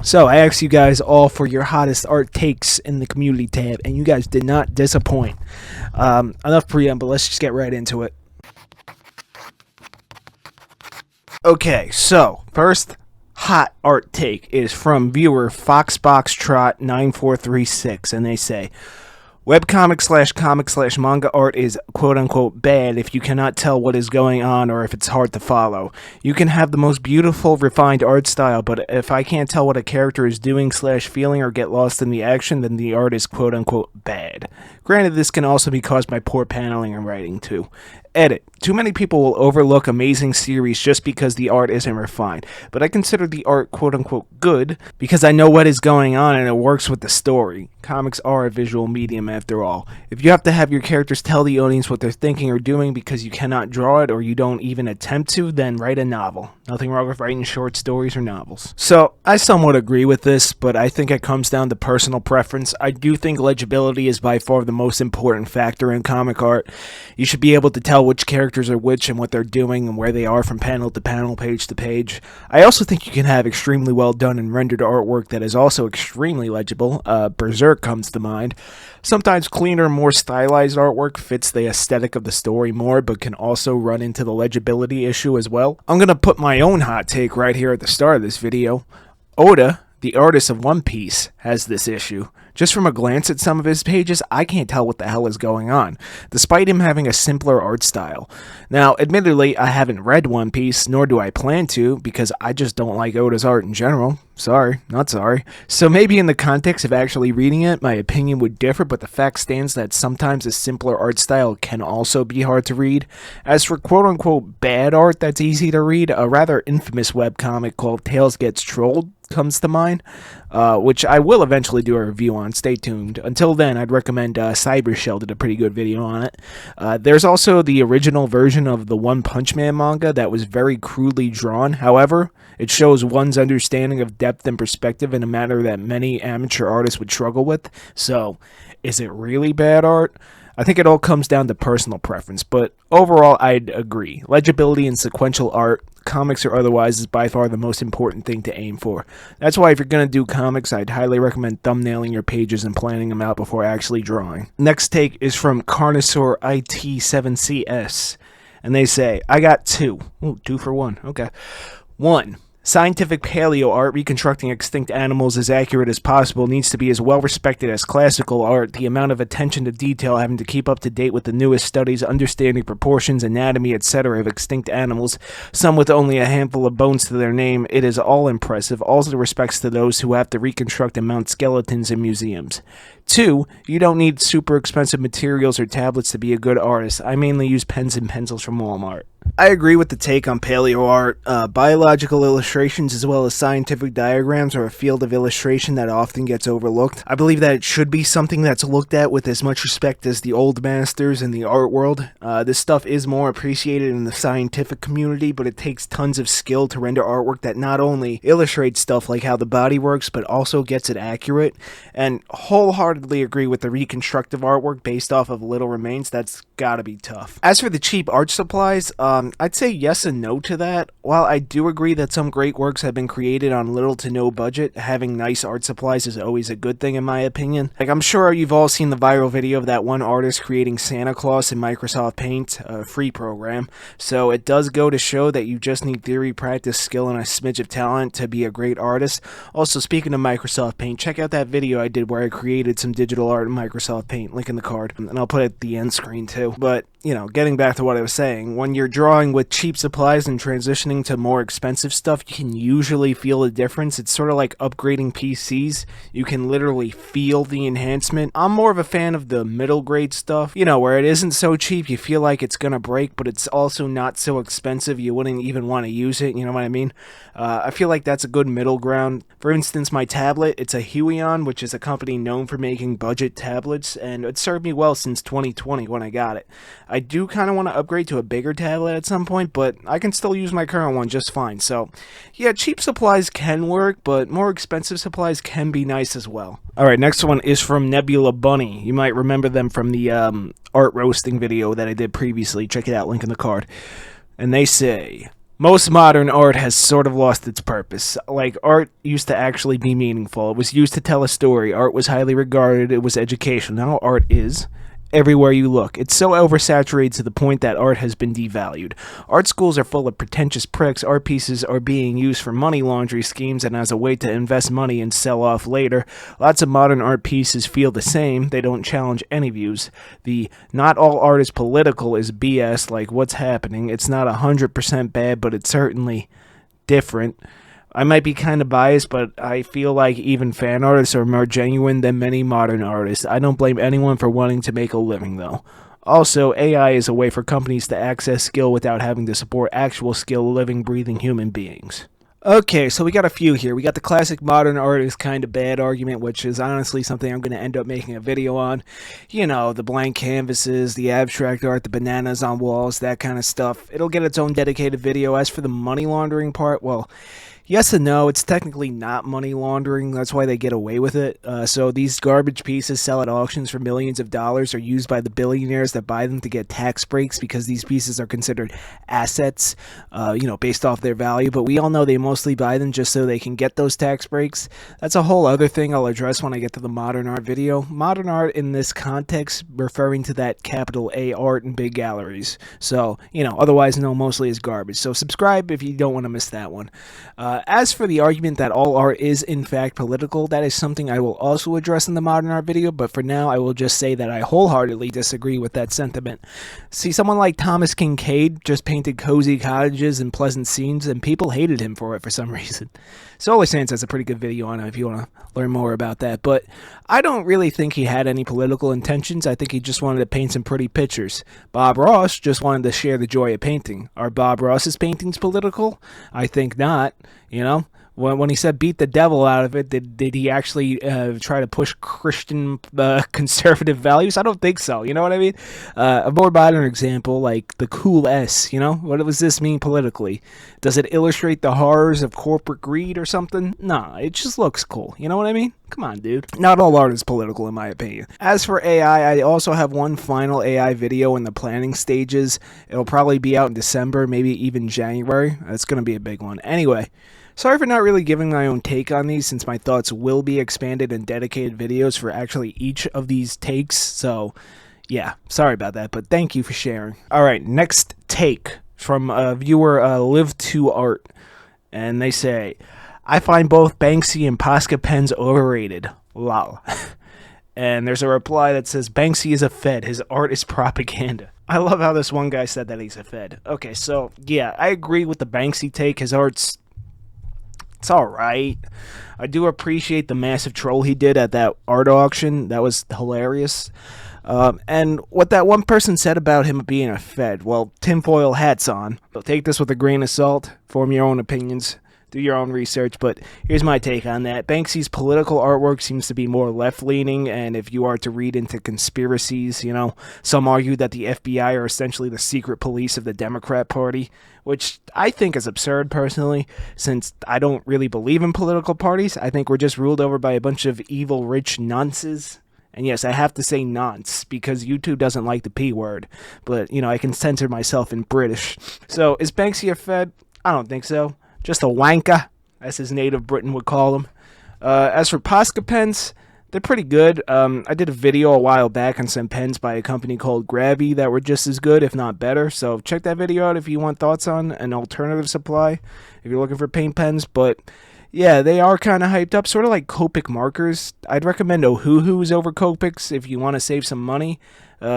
So I asked you guys all for your hottest art takes in the community tab, and you guys did not disappoint. Enough preamble, let's just get right into it. Okay, so first hot art take is from viewer FoxboxTrot9436, and they say, webcomic/comic/manga art is quote-unquote bad if you cannot tell what is going on or if it's hard to follow. You can have the most beautiful, refined art style, but if I can't tell what a character is doing/feeling or get lost in the action, then the art is quote-unquote bad. Granted, this can also be caused by poor paneling and writing too. Edit. Too many people will overlook amazing series just because the art isn't refined, but I consider the art quote-unquote good because I know what is going on and it works with the story. Comics are a visual medium after all. If you have to have your characters tell the audience what they're thinking or doing because you cannot draw it or you don't even attempt to, then write a novel. Nothing wrong with writing short stories or novels. So, I somewhat agree with this, but I think it comes down to personal preference. I do think legibility is by far the most important factor in comic art. You should be able to tell which characters are which and what they're doing and where they are from panel to panel, page to page. I also think you can have extremely well done and rendered artwork that is also extremely legible. Berserk comes to mind. Sometimes cleaner, more stylized artwork fits the aesthetic of the story more, but can also run into the legibility issue as well. I'm going to put my own hot take right here at the start of this video. Oda, the artist of One Piece, has this issue. Just from a glance at some of his pages, I can't tell what the hell is going on, despite him having a simpler art style. Now, admittedly, I haven't read One Piece, nor do I plan to, because I just don't like Oda's art in general. Sorry, not sorry. So maybe in the context of actually reading it, my opinion would differ, but the fact stands that sometimes a simpler art style can also be hard to read. As for quote-unquote bad art that's easy to read, a rather infamous webcomic called Tales Gets Trolled comes to mind, which I will eventually do a review on. Stay tuned. Until then, I'd recommend Cybershell did a pretty good video on it. There's also the original version of the One Punch Man manga that was very crudely drawn. However, it shows one's understanding of depth and perspective in a manner that many amateur artists would struggle with. So, is it really bad art? I think it all comes down to personal preference, but overall I'd agree. Legibility and sequential art, comics or otherwise, is by far the most important thing to aim for. That's why if you're going to do comics, I'd highly recommend thumbnailing your pages and planning them out before actually drawing. Next take is from Carnosaur IT7CS, and they say, I got two. Ooh, 2 for 1. Okay. 1. Scientific paleo-art reconstructing extinct animals as accurate as possible needs to be as well respected as classical art. The amount of attention to detail having to keep up to date with the newest studies, understanding proportions, anatomy, etc. of extinct animals, some with only a handful of bones to their name, it is all impressive. All the respects to those who have to reconstruct and mount skeletons in museums. 2. You don't need super expensive materials or tablets to be a good artist. I mainly use pens and pencils from Walmart. I agree with the take on paleo art. Biological illustrations as well as scientific diagrams are a field of illustration that often gets overlooked. I believe that it should be something that's looked at with as much respect as the old masters in the art world. This stuff is more appreciated in the scientific community, but it takes tons of skill to render artwork that not only illustrates stuff like how the body works, but also gets it accurate. And wholeheartedly agree with the reconstructive artwork based off of little remains. That's gotta be tough. As for the cheap art supplies, I'd say yes and no to that. While I do agree that some great works have been created on little to no budget, having nice art supplies is always a good thing in my opinion. Like, I'm sure you've all seen the viral video of that one artist creating Santa Claus in Microsoft Paint, a free program. So it does go to show that you just need theory, practice, skill, and a smidge of talent to be a great artist. Also, speaking of Microsoft Paint, check out that video I did where I created some digital art in Microsoft Paint, link in the card, and I'll put it at the end screen too. But, you know, getting back to what I was saying, when you're drawing with cheap supplies and transitioning to more expensive stuff, you can usually feel the difference. It's sort of like upgrading PCs. You can literally feel the enhancement. I'm more of a fan of the middle grade stuff, you know, where it isn't so cheap, you feel like it's gonna break, but it's also not so expensive you wouldn't even want to use it, you know what I mean? I feel like that's a good middle ground. For instance, my tablet, it's a Huion, which is a company known for making budget tablets, and it served me well since 2020 when I got it. I do kind of want to upgrade to a bigger tablet at some point, but I can still use my current one just fine. So, yeah, cheap supplies can work, but more expensive supplies can be nice as well. Alright, next one is from Nebula Bunny. You might remember them from the art roasting video that I did previously. Check it out, link in the card. And they say, Most modern art has sort of lost its purpose. Like, art used to actually be meaningful. It was used to tell a story. Art was highly regarded. It was educational. Now art is everywhere you look. It's so oversaturated to the point that art has been devalued. Art schools are full of pretentious pricks. Art pieces are being used for money laundering schemes and as a way to invest money and sell off later. Lots of modern art pieces feel the same. They don't challenge any views. The not all art is political is BS, like what's happening. It's not 100% bad, but it's certainly different. I might be kind of biased, but I feel like even fan artists are more genuine than many modern artists. I don't blame anyone for wanting to make a living, though. Also, AI is a way for companies to access skill without having to support actual skill living, breathing human beings. Okay, so we got a few here. We got the classic modern art is kind of bad argument, which is honestly something I'm going to end up making a video on. You know, the blank canvases, the abstract art, the bananas on walls, that kind of stuff. It'll get its own dedicated video. As for the money laundering part, well, yes and no. It's technically not money laundering. That's why they get away with it. So these garbage pieces sell at auctions for millions of dollars, are used by the billionaires that buy them to get tax breaks because these pieces are considered assets, based off their value. But we all know they mostly buy them just so they can get those tax breaks. That's a whole other thing I'll address when I get to the modern art video. Modern art in this context referring to that capital A art in big galleries. So, otherwise known mostly as garbage. So subscribe if you don't want to miss that one. As for the argument that all art is in fact political, that is something I will also address in the modern art video, but for now I will just say that I wholeheartedly disagree with that sentiment. See, someone like Thomas Kincaid just painted cozy cottages and pleasant scenes, and people hated him for it for some reason. Solar Sands has a pretty good video on it if you want to learn more about that, but I don't really think he had any political intentions. I think he just wanted to paint some pretty pictures. Bob Ross just wanted to share the joy of painting. Are Bob Ross's paintings political? I think not. When he said beat the devil out of it, did he actually try to push Christian conservative values? I don't think so. You know what I mean? A more modern example, like the cool S, what does this mean politically? Does it illustrate the horrors of corporate greed or something? Nah, it just looks cool. You know what I mean? Come on, dude. Not all art is political, in my opinion. As for AI, I also have one final AI video in the planning stages. It'll probably be out in December, maybe even January. That's going to be a big one. Anyway, sorry for not really giving my own take on these, since my thoughts will be expanded in dedicated videos for actually each of these takes. So, yeah, sorry about that, but thank you for sharing. Alright, next take from viewer Live2Art. And they say, I find both Banksy and Posca pens overrated. Lol. And there's a reply that says, Banksy is a Fed. His art is propaganda. I love how this one guy said that he's a Fed. Okay, so, yeah, I agree with the Banksy take. His art's... it's alright. I do appreciate the massive troll he did at that art auction. That was hilarious. And what that one person said about him being a Fed, well, tinfoil hats on. So take this with a grain of salt. Form your own opinions. Do your own research, but here's my take on that. Banksy's political artwork seems to be more left-leaning, and if you are to read into conspiracies, some argue that the FBI are essentially the secret police of the Democrat Party, which I think is absurd personally, since I don't really believe in political parties. I think we're just ruled over by a bunch of evil, rich nonces. And yes, I have to say nonce, because YouTube doesn't like the P word, but, I can censor myself in British. So, is Banksy a Fed? I don't think so. Just a wanker, as his native Britain would call him. As for Posca pens, they're pretty good. I did a video a while back on some pens by a company called Gravy that were just as good, if not better. So check that video out if you want thoughts on an alternative supply, if you're looking for paint pens. But yeah, they are kind of hyped up, sort of like Copic markers. I'd recommend Ohuhu's over Copics if you want to save some money.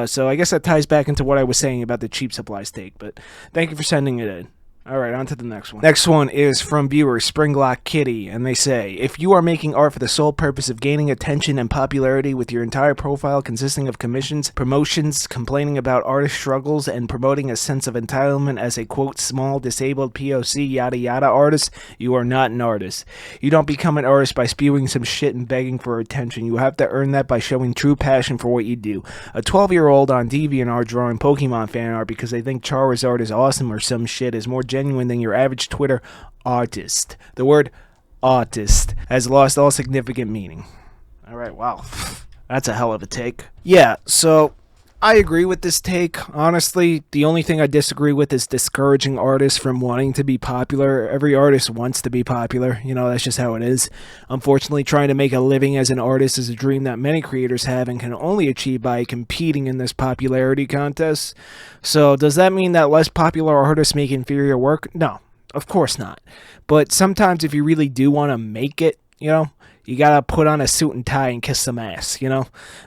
So I guess that ties back into what I was saying about the cheap supplies take. But thank you for sending it in. Alright, on to the next one. Next one is from viewer Springlock Kitty, and they say, if you are making art for the sole purpose of gaining attention and popularity with your entire profile consisting of commissions, promotions, complaining about artist struggles, and promoting a sense of entitlement as a, quote, small, disabled POC yada yada artist, you are not an artist. You don't become an artist by spewing some shit and begging for attention. You have to earn that by showing true passion for what you do. A 12-year-old on DeviantArt drawing Pokemon fan art because they think Charizard is awesome or some shit is more genuine than your average Twitter artist. The word artist has lost all significant meaning. Alright, wow. That's a hell of a take. Yeah, so I agree with this take. Honestly, the only thing I disagree with is discouraging artists from wanting to be popular. Every artist wants to be popular. That's just how it is. Unfortunately, trying to make a living as an artist is a dream that many creators have and can only achieve by competing in this popularity contest. So, does that mean that less popular artists make inferior work? No, of course not. But sometimes if you really do want to make it, you gotta put on a suit and tie and kiss some ass.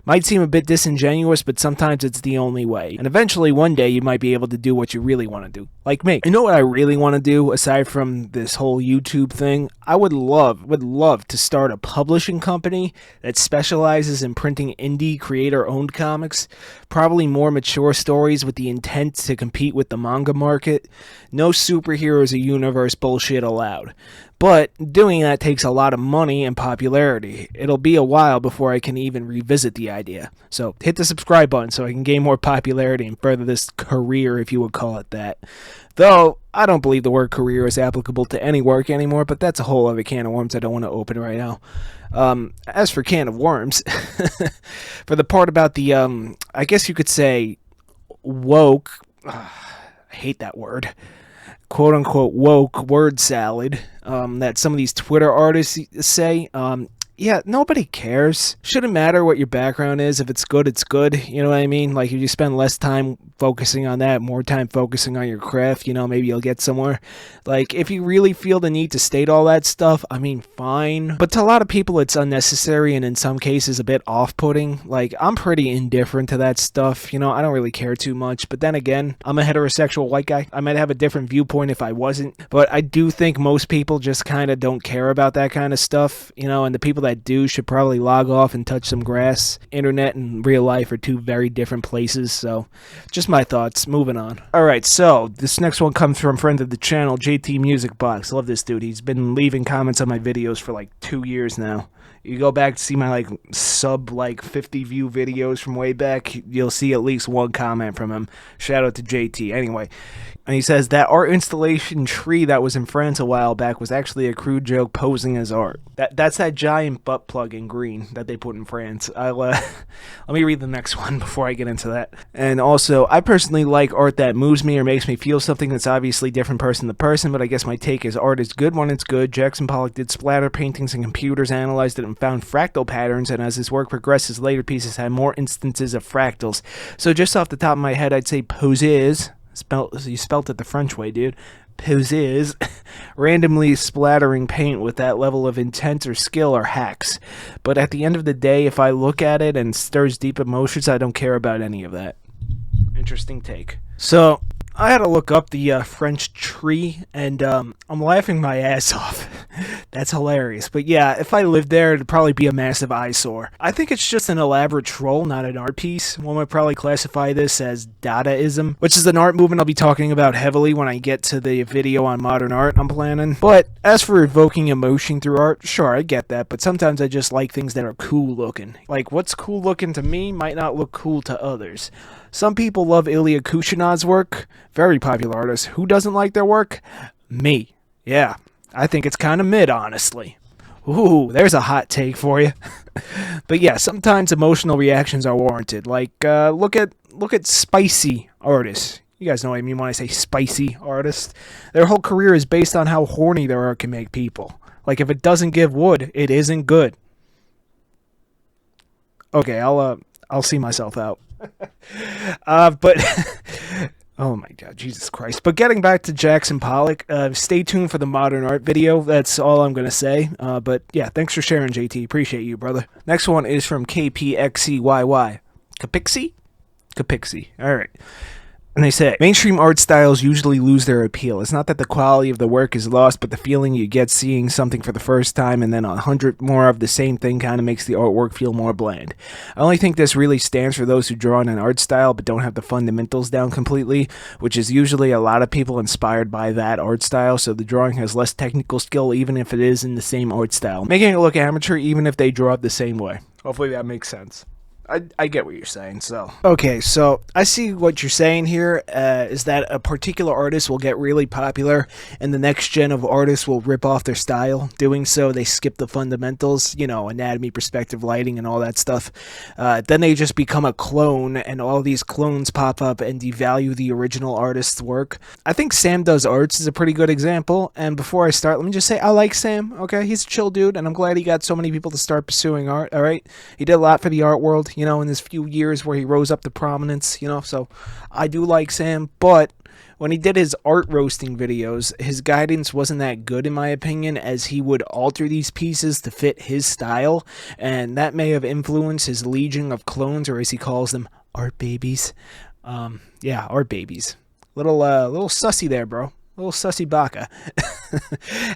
Might seem a bit disingenuous, but sometimes it's the only way. And eventually, one day, you might be able to do what you really want to do. Like me. You know what I really want to do, aside from this whole YouTube thing? I would love to start a publishing company that specializes in printing indie, creator-owned comics. Probably more mature stories with the intent to compete with the manga market. No superheroes or universe bullshit allowed. But doing that takes a lot of money and popularity. It'll be a while before I can even revisit the idea. So hit the subscribe button so I can gain more popularity and further this career, if you would call it that. Though, I don't believe the word career is applicable to any work anymore, but that's a whole other can of worms I don't want to open right now. As for can of worms, for the part about the, I guess you could say, woke, I hate that word, quote-unquote woke word salad that some of these Twitter artists say. Yeah, nobody cares. Shouldn't matter what your background is. If it's good, it's good. You know what I mean? Like, if you spend less time focusing on that, more time focusing on your craft, maybe you'll get somewhere. Like, if you really feel the need to state all that stuff, I mean, fine. But to a lot of people, it's unnecessary and in some cases a bit off-putting. Like, I'm pretty indifferent to that stuff. I don't really care too much. But then again, I'm a heterosexual white guy. I might have a different viewpoint if I wasn't. But I do think most people just kind of don't care about that kind of stuff, and the people that do should probably log off and touch some grass. Internet and real life are two very different places, so just my thoughts. Moving on. Alright, so this next one comes from friend of the channel, JT Music Box. Love this dude. He's been leaving comments on my videos for like 2 years now. You go back to see my sub 50 view videos from way back, you'll see at least one comment from him. Shout out to JT. Anyway, and he says that art installation tree that was in France a while back was actually a crude joke posing as art. That's that giant butt plug in green that they put in France. Let me read the next one before I get into that. And also, I personally like art that moves me or makes me feel something that's obviously different person to person, but I guess my take is art is good when it's good. Jackson Pollock did splatter paintings and computers analyzed it and found fractal patterns, and as his work progresses, later pieces had more instances of fractals. So just off the top of my head, I'd say poses. You spelt it the French way, dude. Poses, randomly splattering paint with that level of intent or skill are hacks. But at the end of the day, if I look at it and stirs deep emotions, I don't care about any of that. Interesting take. So, I had to look up the French tree, and I'm laughing my ass off. That's hilarious. But yeah, if I lived there, it'd probably be a massive eyesore. I think it's just an elaborate troll, not an art piece. One would probably classify this as Dadaism, which is an art movement I'll be talking about heavily when I get to the video on modern art I'm planning. But as for evoking emotion through art, sure, I get that, but sometimes I just like things that are cool looking. Like, what's cool looking to me might not look cool to others. Some people love Ilya Kushinad's work, very popular artist. Who doesn't like their work? Me. Yeah, I think it's kind of mid, honestly. Ooh, there's a hot take for you. But yeah, sometimes emotional reactions are warranted. Like, look at spicy artists. You guys know what I mean when I say spicy artists. Their whole career is based on how horny their art can make people. Like, if it doesn't give wood, it isn't good. Okay, I'll see myself out. But oh my god, Jesus Christ. But getting back to Jackson Pollock, stay tuned for the modern art video. That's all I'm gonna say. But yeah, thanks for sharing, JT. Appreciate you, brother. Next one is from KPXCYY. Capixi. Alright. And they say, mainstream art styles usually lose their appeal. It's not that the quality of the work is lost, but the feeling you get seeing something for the first time and then 100 more of the same thing kind of makes the artwork feel more bland. I only think this really stands for those who draw in an art style but don't have the fundamentals down completely, which is usually a lot of people inspired by that art style, so the drawing has less technical skill even if it is in the same art style, making it look amateur even if they draw it the same way. Hopefully that makes sense. I get what you're saying. So okay, so I see what you're saying here. Is that a particular artist will get really popular, and the next gen of artists will rip off their style. Doing so, they skip the fundamentals, anatomy, perspective, lighting, and all that stuff. Then they just become a clone, and all these clones pop up and devalue the original artist's work. I think Sam Does Arts is a pretty good example. And before I start, let me just say I like Sam. Okay, he's a chill dude, and I'm glad he got so many people to start pursuing art. All right, he did a lot for the art world, in his few years where he rose up to prominence. So I do like Sam, but when he did his art roasting videos, his guidance wasn't that good in my opinion, as he would alter these pieces to fit his style, and that may have influenced his legion of clones, or as he calls them, art babies. Yeah, art babies. Little sussy there, bro. Little sussy baka.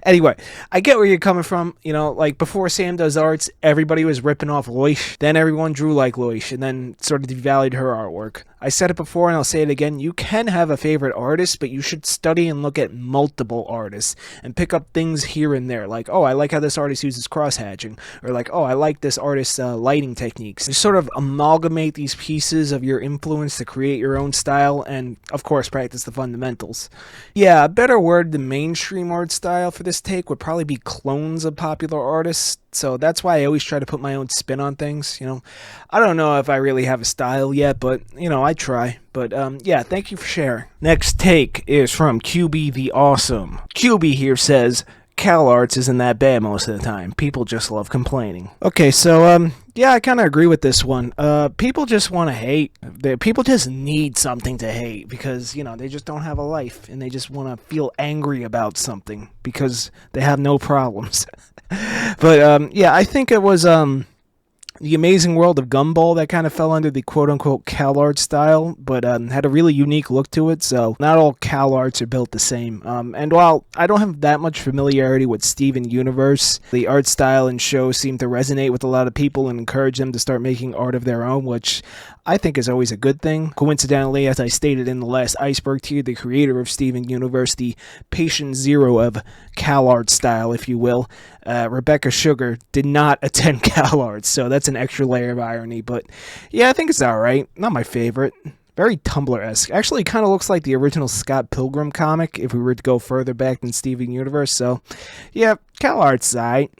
Anyway, I get where you're coming from. Like before Sam Does Arts, everybody was ripping off Loish. Then everyone drew like Loish, and then sort of devalued her artwork. I said it before and I'll say it again. You can have a favorite artist, but you should study and look at multiple artists and pick up things here and there. Like, oh, I like how this artist uses cross-hatching. Or like, oh, I like this artist's lighting techniques. Just sort of amalgamate these pieces of your influence to create your own style and, of course, practice the fundamentals. Yeah, a better word than mainstream art style for this take would probably be clones of popular artists. So that's why I always try to put my own spin on things. I don't know if I really have a style yet, but I try. But yeah, thank you for sharing. Next take is from QB the Awesome. QB here says, CalArts isn't that bad most of the time. People just love complaining. Okay, so yeah, I kind of agree with this one. People just want to hate. People just need something to hate because, they just don't have a life and they just want to feel angry about something because they have no problems. But yeah, I think it was The Amazing World of Gumball that kind of fell under the quote-unquote CalArts style, but had a really unique look to it, so not all CalArts are built the same. And while I don't have that much familiarity with Steven Universe, the art style and show seem to resonate with a lot of people and encourage them to start making art of their own, which I think is always a good thing. Coincidentally, as I stated in the last iceberg tier, the creator of Steven Universe, the patient zero of CalArts style, if you will, Rebecca Sugar, did not attend CalArts, so that's an extra layer of irony. But yeah, I think it's alright. Not my favorite. Very Tumblr-esque. Actually, kind of looks like the original Scott Pilgrim comic if we were to go further back than Steven Universe. So yeah, CalArts is alright.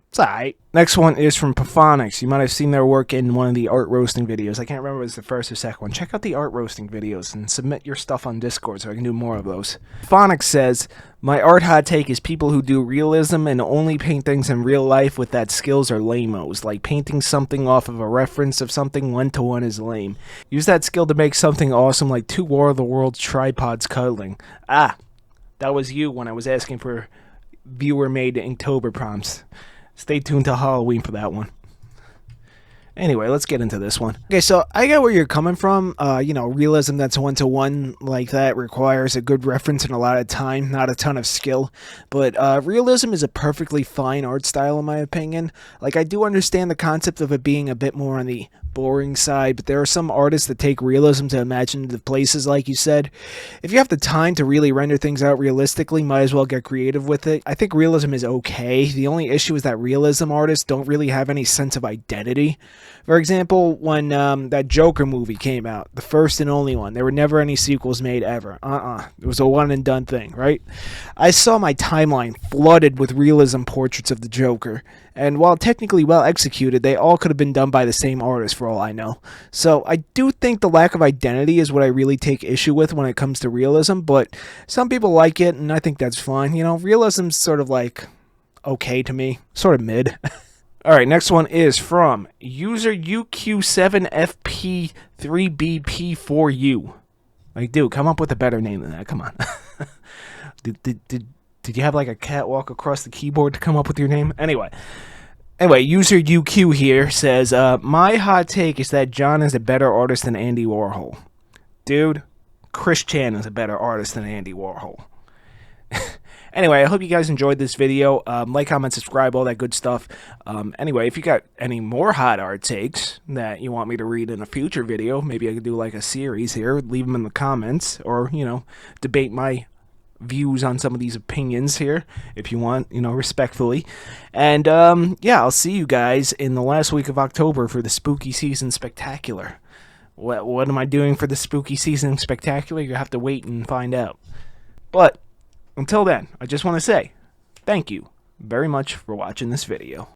It's alright. Next one is from Pophonics. You might have seen their work in one of the art roasting videos. I can't remember if it was the first or second one. Check out the art roasting videos and submit your stuff on Discord so I can do more of those. Pophonics says, my art hot take is people who do realism and only paint things in real life with that skills are lame-os. Like painting something off of a reference of something one-to-one is lame. Use that skill to make something awesome like 2 War of the Worlds tripods cuddling. Ah, that was you when I was asking for viewer-made Inktober prompts. Stay tuned till Halloween for that one. Anyway, let's get into this one. Okay, so I get where you're coming from. Realism that's one-to-one like that requires a good reference and a lot of time, not a ton of skill. But realism is a perfectly fine art style in my opinion. Like, I do understand the concept of it being a bit more on the boring side, but there are some artists that take realism to imaginative places, like you said. If you have the time to really render things out realistically, might as well get creative with it. I think realism is okay. The only issue is that realism artists don't really have any sense of identity. For example, when that Joker movie came out, the first and only one, there were never any sequels made ever. It was a one and done thing, right? I saw my timeline flooded with realism portraits of the Joker, and while technically well executed, they all could have been done by the same artist for all I know. So I do think the lack of identity is what I really take issue with when it comes to realism, but some people like it, and I think that's fine. Realism's sort of like okay to me, sort of mid. Alright, next one is from user UQ7FP3BP4U. Like, dude, come up with a better name than that. Come on. Did you have like a catwalk across the keyboard to come up with your name? Anyway, user UQ here says, my hot take is that John is a better artist than Andy Warhol. Dude, Chris Chan is a better artist than Andy Warhol. Anyway, I hope you guys enjoyed this video. Like, comment, subscribe, all that good stuff. Anyway, if you got any more hot art takes that you want me to read in a future video, maybe I could do like a series here. Leave them in the comments, or, debate my views on some of these opinions here, if you want, respectfully. And yeah, I'll see you guys in the last week of October for the Spooky Season Spectacular. What am I doing for the Spooky Season Spectacular? You have to wait and find out. But until then, I just want to say thank you very much for watching this video.